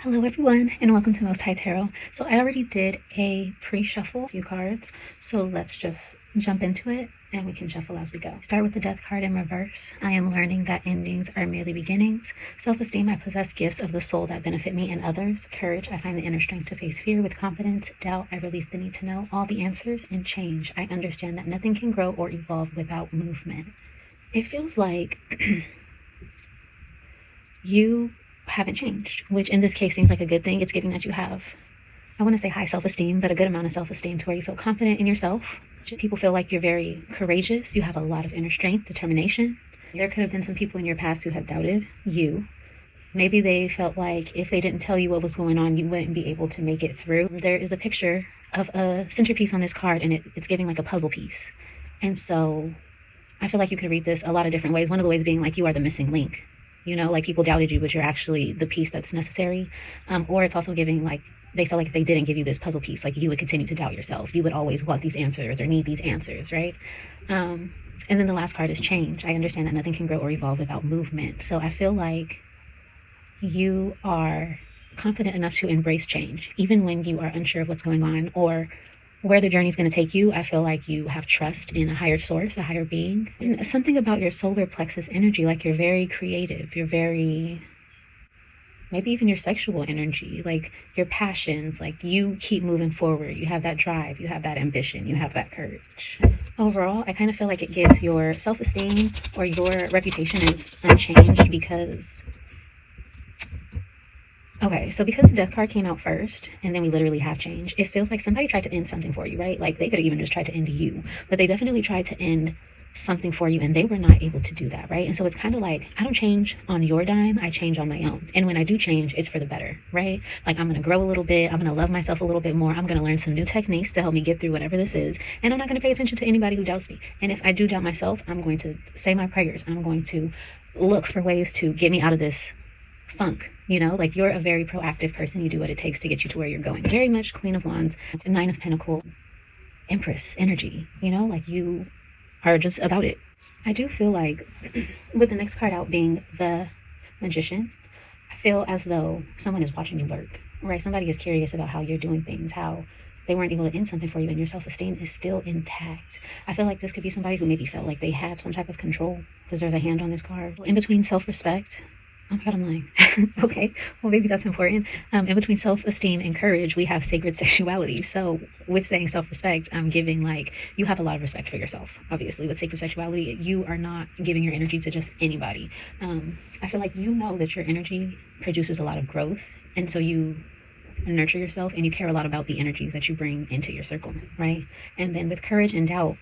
Hello everyone, and welcome to Most High Tarot. So I already did a pre-shuffle, a few cards, so let's just jump into it and we can shuffle as we go. Start with the Death card in reverse. I am learning that endings are merely beginnings. Self-esteem, I possess gifts of the soul that benefit me and others. Courage, I find the inner strength to face fear with confidence. Doubt, I release the need to know all the answers. And change, I understand that nothing can grow or evolve without movement. It feels like you haven't changed, which in this case seems like a good thing. It's giving that you have, I want to say high self-esteem, but a good amount of self-esteem to where you feel confident in yourself. People feel like you're very courageous. You have a lot of inner strength, determination. There could have been some people in your past who have doubted you. Maybe they felt like if they didn't tell you what was going on, you wouldn't be able to make it through. There is a picture of a centerpiece on this card, and it's giving like a puzzle piece. And so I feel like you could read this a lot of different ways. One of the ways being like you are the missing link. You know, like people doubted you, but you're actually the piece that's necessary. Or it's also giving like, they felt like if they didn't give you this puzzle piece, like you would continue to doubt yourself. You would always want these answers or need these answers, right? And then the last card is change. I understand that nothing can grow or evolve without movement. So I feel like you are confident enough to embrace change, even when you are unsure of what's going on or where the journey is going to take you. I feel like you have trust in a higher source, a higher being. And something about your solar plexus energy, like you're very creative, you're very, maybe even your sexual energy, like your passions, like you keep moving forward. You have that drive, you have that ambition, you have that courage. Overall, I kind of feel like it gives your self-esteem or your reputation is unchanged because because the Death card came out first, and then we literally have change, it feels like somebody tried to end something for you, right? Like they could have even just tried to end you, but they definitely tried to end something for you, and they were not able to do that, right? And so it's kind of like, I don't change on your dime, I change on my own. And when I do change, it's for the better, right? Like I'm going to grow a little bit, I'm going to love myself a little bit more, I'm going to learn some new techniques to help me get through whatever this is, and I'm not going to pay attention to anybody who doubts me. And if I do doubt myself, I'm going to say my prayers, I'm going to look for ways to get me out of this funk. You know, like you're a very proactive person. You do what it takes to get you to where you're going. Very much Queen of Wands, Nine of Pentacles, Empress energy, you know, like you are just about it. I do feel like with the next card out being the Magician, I feel as though someone is watching you work, right? Somebody is curious about how you're doing things, how they weren't able to end something for you, and your self-esteem is still intact. I feel like this could be somebody who maybe felt like they had some type of control, because there's a hand on this card. In between self-respect, oh my God, I'm lying. Okay, well, maybe that's important. In between self-esteem and courage, we have sacred sexuality. So with saying self-respect, I'm giving like, you have a lot of respect for yourself. Obviously, with sacred sexuality, you are not giving your energy to just anybody. I feel like you know that your energy produces a lot of growth. And so you nurture yourself and you care a lot about the energies that you bring into your circle, right? And then with courage and doubt,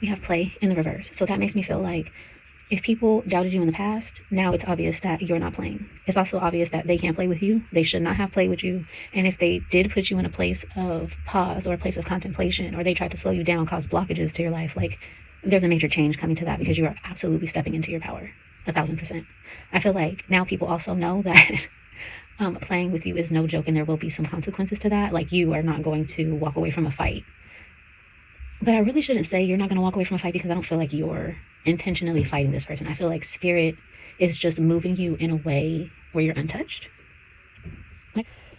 we have play in the reverse. So that makes me feel like if people doubted you in the past, now it's obvious that you're not playing. It's also obvious that they can't play with you. They should not have played with you. And if they did put you in a place of pause or a place of contemplation, or they tried to slow you down, cause blockages to your life, like there's a major change coming to that because you are absolutely stepping into your power, 1,000%. I feel like now people also know that playing with you is no joke, and there will be some consequences to that. Like you are not going to walk away from a fight. But I really shouldn't say you're not going to walk away from a fight, because I don't feel like you're intentionally fighting this person. I feel like spirit is just moving you in a way where you're untouched.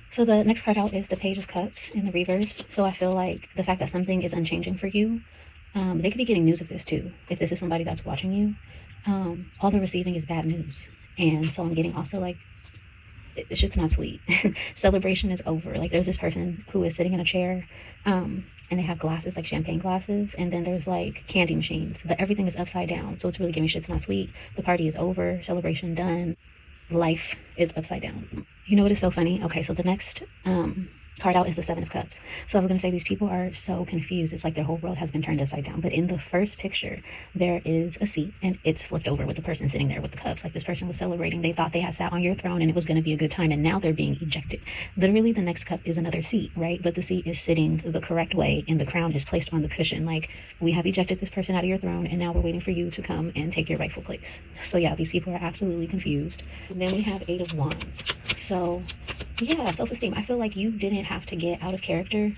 So the next card out is the Page of Cups in the reverse. So I feel like the fact that something is unchanging for you, they could be getting news of this too. If this is somebody that's watching you, all they're receiving is bad news. And so I'm getting also like, this shit's not sweet. Celebration is over. Like there's this person who is sitting in a chair, and they have glasses, like champagne glasses, and then there's like candy machines, but everything is upside down. So it's really giving shit's not sweet. The party is over, celebration done, life is upside down. You know what is so funny? Okay, so the next card out is the Seven of Cups. So I was going to say these people are so confused. It's like their whole world has been turned upside down. But in the first picture, there is a seat and it's flipped over with the person sitting there with the cups. Like this person was celebrating. They thought they had sat on your throne and it was going to be a good time. And now they're being ejected. Literally, the next cup is another seat, right? But the seat is sitting the correct way and the crown is placed on the cushion. Like, we have ejected this person out of your throne and now we're waiting for you to come and take your rightful place. So yeah, these people are absolutely confused. And then we have Eight of Wands. So yeah, self-esteem. I feel like you didn't have to get out of character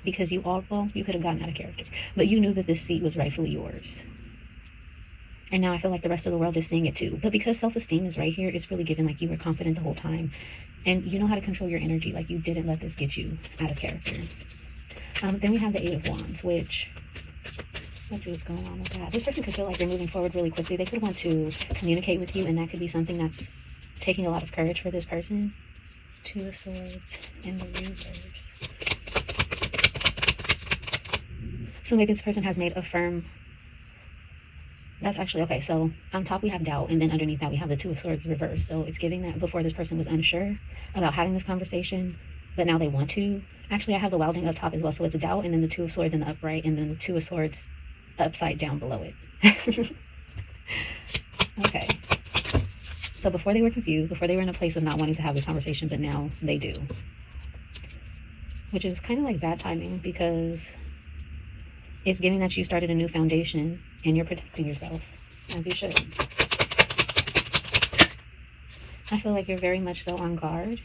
because you could have gotten out of character, but you knew that this seat was rightfully yours. And now I feel like the rest of the world is seeing it too. But because self-esteem is right here, it's really given like you were confident the whole time. And you know how to control your energy. Like you didn't let this get you out of character. Then we have the Eight of Wands, which, let's see what's going on with that. This person could feel like they're moving forward really quickly. They could want to communicate with you, and that could be something that's taking a lot of courage for this person. Two of Swords and the reverse. So maybe this person has made a firm... That's actually, okay, so on top we have doubt, and then underneath that we have the Two of Swords reversed. So it's giving that before this person was unsure about having this conversation, but now they want to. Actually, I have the wilding up top as well, so it's doubt, and then the Two of Swords in the upright, and then the Two of Swords upside down below it. Okay. So before they were confused, before they were in a place of not wanting to have this conversation, but now they do. Which is kind of like bad timing, because it's giving that you started a new foundation and you're protecting yourself, as you should. I feel like you're very much so on guard.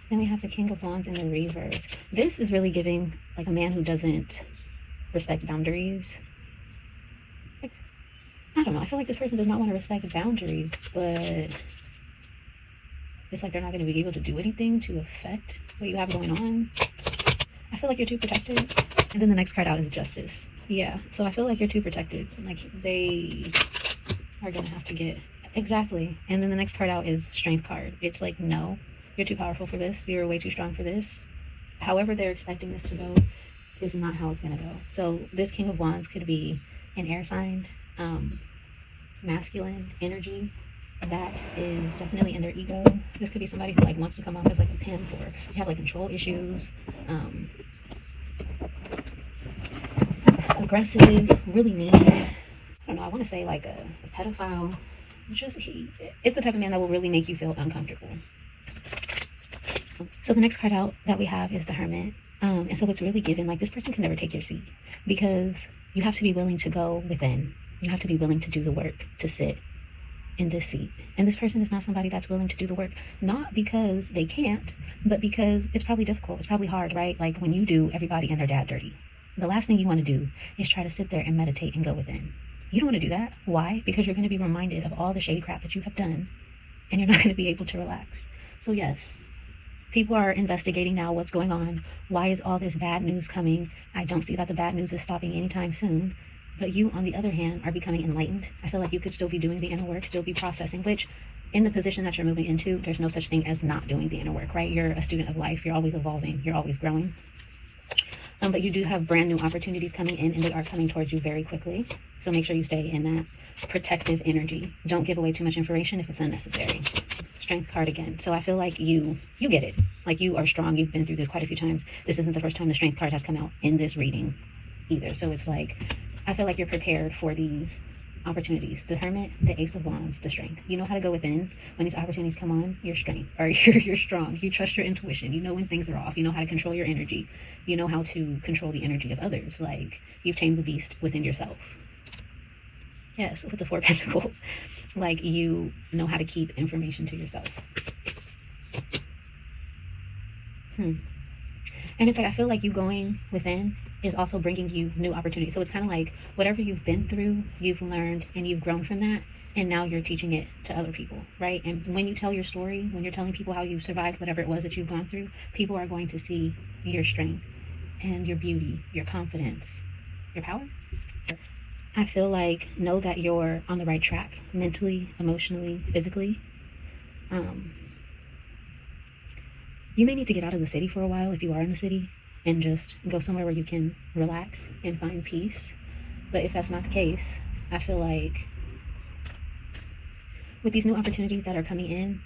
Then we have the King of Wands in the reverse. This is really giving like a man who doesn't respect boundaries. Like, I don't know. I feel like this person does not want to respect boundaries, but it's like they're not going to be able to do anything to affect what you have going on. I feel like you're too protected. And then the next card out is Justice. Yeah, so I feel like you're too protected. Like they are going to have to get... Exactly. And then the next card out is Strength card. It's like, no, you're too powerful for this. You're way too strong for this. However they're expecting this to go is not how it's going to go. So this King of Wands could be an air sign, masculine energy. That is definitely in their ego. This could be somebody who like wants to come off as like a pimp, or you have like control issues, aggressive, really mean. I don't know, I want to say like a pedophile. It's the type of man that will really make you feel uncomfortable. So the next card out that we have is the Hermit. And so it's really given like this person can never take your seat, because you have to be willing to go within. You have to be willing to do the work to sit in this seat. And this person is not somebody that's willing to do the work, not because they can't, but because it's probably difficult. It's probably hard, right? Like when you do everybody and their dad dirty, the last thing you want to do is try to sit there and meditate and go within. You don't want to do that. Why? Because you're going to be reminded of all the shady crap that you have done, and you're not going to be able to relax. So yes, people are investigating now what's going on. Why is all this bad news coming? I don't see that the bad news is stopping anytime soon. But you, on the other hand, are becoming enlightened. I feel like you could still be doing the inner work, still be processing, which in the position that you're moving into, there's no such thing as not doing the inner work, right? You're a student of life. You're always evolving. You're always growing. But you do have brand new opportunities coming in, and they are coming towards you very quickly. So make sure you stay in that protective energy. Don't give away too much information if it's unnecessary. Strength card again. So I feel like you get it. Like you are strong. You've been through this quite a few times. This isn't the first time the Strength card has come out in this reading either. So it's like, I feel like you're prepared for these opportunities. The Hermit, the Ace of Wands, the Strength. You know how to go within when these opportunities come on. You're strength, or you're strong. You trust your intuition. You know when things are off. You know how to control your energy. You know how to control the energy of others. Like you've tamed the beast within yourself. Yes, with the Four of Pentacles. Like you know how to keep information to yourself. And it's like, I feel like you going within is also bringing you new opportunities. So it's kind of like whatever you've been through, you've learned and you've grown from that. And now you're teaching it to other people, right? And when you tell your story, when you're telling people how you survived whatever it was that you've gone through, people are going to see your strength and your beauty, your confidence, your power. I feel like know that you're on the right track mentally, emotionally, physically. You may need to get out of the city for a while if you are in the city, and just go somewhere where you can relax and find peace. But if that's not the case, I feel like with these new opportunities that are coming in,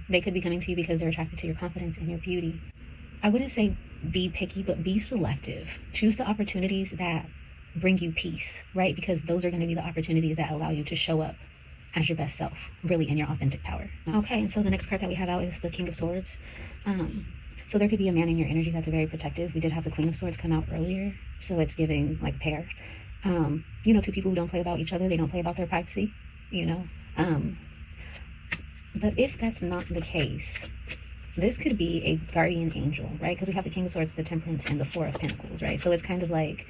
they could be coming to you because they're attracted to your confidence and your beauty. I wouldn't say be picky, but be selective. Choose the opportunities that bring you peace, right? Because those are going to be the opportunities that allow you to show up as your best self, really in your authentic power. Okay, and so the next card that we have out is the King of Swords. So there could be a man in your energy that's very protective. We did have the Queen of Swords come out earlier, so it's giving like a pair. You know, two people who don't play about each other, they don't play about their privacy, you know. But if that's not the case, this could be a guardian angel, right? Because we have the King of Swords, the Temperance, and the Four of Pentacles, right? So it's kind of like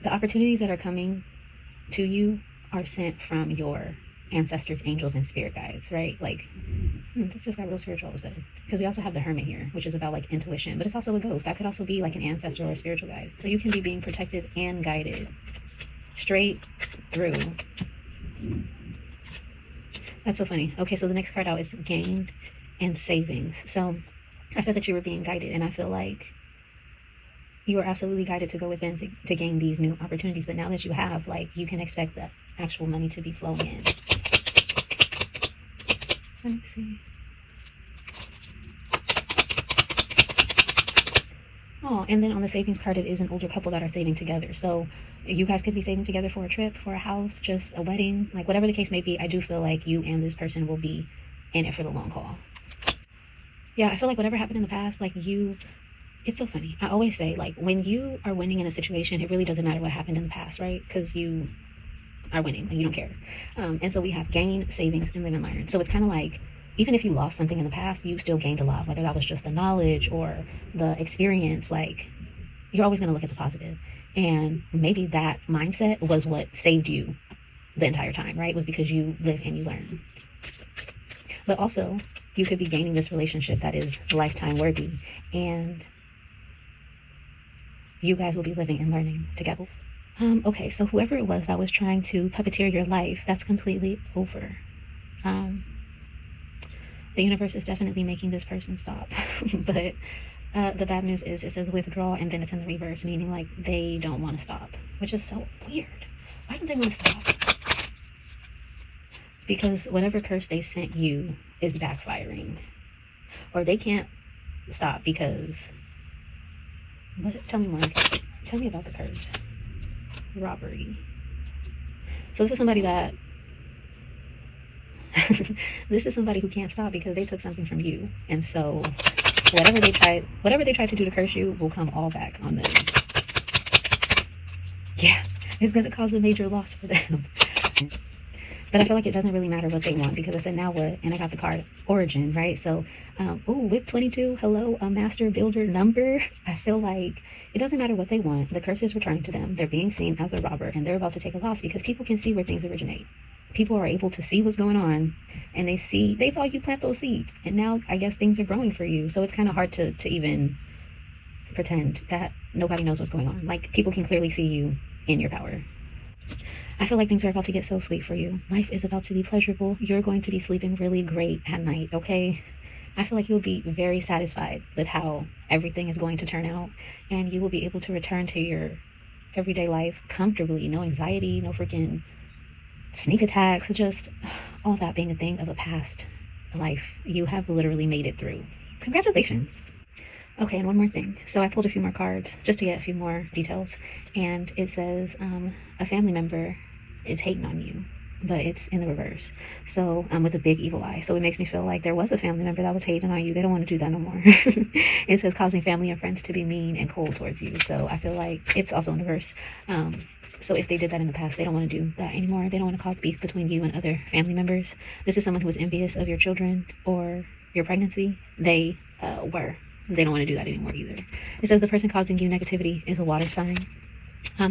the opportunities that are coming to you are sent from your ancestors, angels, and spirit guides, right? Like, this just got real spiritual all of a sudden. Because we also have the Hermit here, which is about like intuition, but it's also a ghost. That could also be like an ancestor or a spiritual guide. So you can be being protected and guided straight through. That's so funny. Okay, so the next card out is gain and savings. So I said that you were being guided, and I feel like you are absolutely guided to go within to gain these new opportunities. But now that you have, like, you can expect the actual money to be flowing in. Let me see. Oh, and then on the savings card, it is an older couple that are saving together. So you guys could be saving together for a trip, for a house, just a wedding, like whatever the case may be. I do feel like you and this person will be in it for the long haul. Yeah, I feel like whatever happened in the past, like it's so funny. I always say, like, when you are winning in a situation, it really doesn't matter what happened in the past, right? Because you are winning, like, you don't care. And so we have gain, savings, and live and learn. So it's kind of like, even if you lost something in the past, you still gained a lot, whether that was just the knowledge or the experience. Like, you're always going to look at the positive. And maybe that mindset was what saved you the entire time, right? It was because you live and you learn. But also, you could be gaining this relationship that is lifetime worthy, and you guys will be living and learning together. Okay, so whoever it was that was trying to puppeteer your life, that's completely over. The universe is definitely making this person stop. But the bad news is it says withdraw, and then it's in the reverse, meaning like they don't want to stop, which is so weird. Why don't they want to stop? Because whatever curse they sent you is backfiring. Or they can't stop because... But tell me more. Tell me about the curse. Robbery. So this is somebody that... this is somebody who can't stop because they took something from you. And so whatever they tried to do to curse you will come all back on them. Yeah, it's going to cause a major loss for them. But I feel like it doesn't really matter what they want, because I said, now what? And I got the card origin, right? So, with 22, hello, a master builder number. I feel like it doesn't matter what they want. The curse is returning to them. They're being seen as a robber, and they're about to take a loss because people can see where things originate. People are able to see what's going on, and they saw you plant those seeds, and now I guess things are growing for you. So it's kind of hard to even pretend that nobody knows what's going on. Like, people can clearly see you in your power. I feel like things are about to get so sweet for you. Life is about to be pleasurable. You're going to be sleeping really great at night, okay? I feel like you'll be very satisfied with how everything is going to turn out, and you will be able to return to your everyday life comfortably. No anxiety, no freaking sneak attacks, just all that being a thing of a past life. You have literally made it through. Congratulations. Okay, and one more thing. So I pulled a few more cards just to get a few more details, and it says a family member is hating on you, but it's in the reverse. So with a big evil eye. So it makes me feel like there was a family member that was hating on you. They don't want to do that no more. It says causing family and friends to be mean and cold towards you. So I feel like it's also in the reverse. So if they did that in the past, they don't want to do that anymore. They don't want to cause beef between you and other family members. This is someone who was envious of your children or your pregnancy. They were. They don't want to do that anymore either. It says the person causing you negativity is a water sign.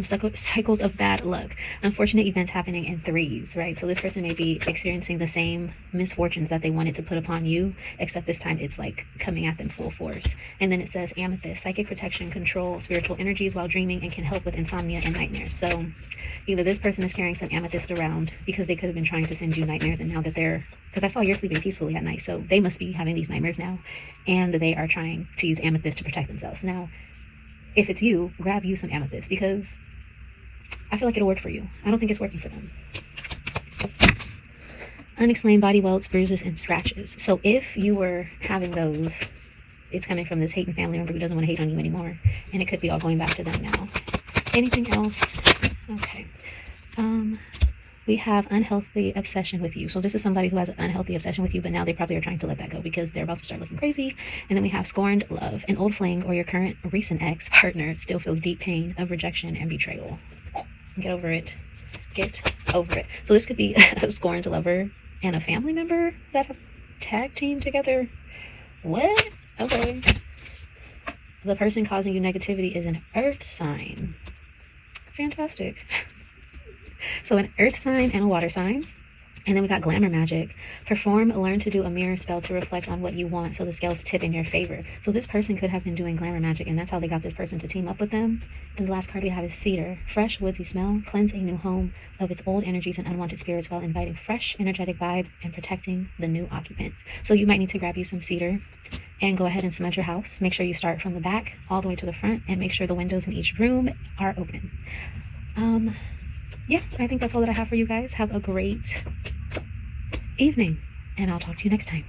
Cycles of bad luck. Unfortunate events happening in threes, right? So this person may be experiencing the same misfortunes that they wanted to put upon you, except this time it's like coming at them full force. And then it says amethyst, psychic protection, control spiritual energies while dreaming, and can help with insomnia and nightmares. So either this person is carrying some amethyst around because they could have been trying to send you nightmares, and now that because I saw you're sleeping peacefully at night, so they must be having these nightmares now, and they are trying to use amethyst to protect themselves. Now, if it's you, grab you some amethyst, because I feel like it'll work for you. I don't think it's working for them. Unexplained body welts, bruises, and scratches. So if you were having those, it's coming from this hating family member who doesn't want to hate on you anymore. And it could be all going back to them now. Anything else? Okay. We have unhealthy obsession with you. So this is somebody who has an unhealthy obsession with you, but now they probably are trying to let that go because they're about to start looking crazy. And then we have scorned love. An old fling or your current recent ex-partner still feels deep pain of rejection and betrayal. Get over it. Get over it. So this could be a scorned lover and a family member that have tag teamed together, What? Okay. The person causing you negativity is an earth sign. Fantastic. So an earth sign and a water sign. And then we got glamour magic. Perform, learn to do a mirror spell to reflect on what you want so the scales tip in your favor. So this person could have been doing glamour magic, and that's how they got this person to team up with them. Then the last card we have is cedar. Fresh, woodsy smell. Cleanse a new home of its old energies and unwanted spirits while inviting fresh, energetic vibes and protecting the new occupants. So you might need to grab you some cedar and go ahead and smudge your house. Make sure you start from the back all the way to the front and make sure the windows in each room are open. Yeah, I think that's all that I have for you guys. Have a great evening, and I'll talk to you next time.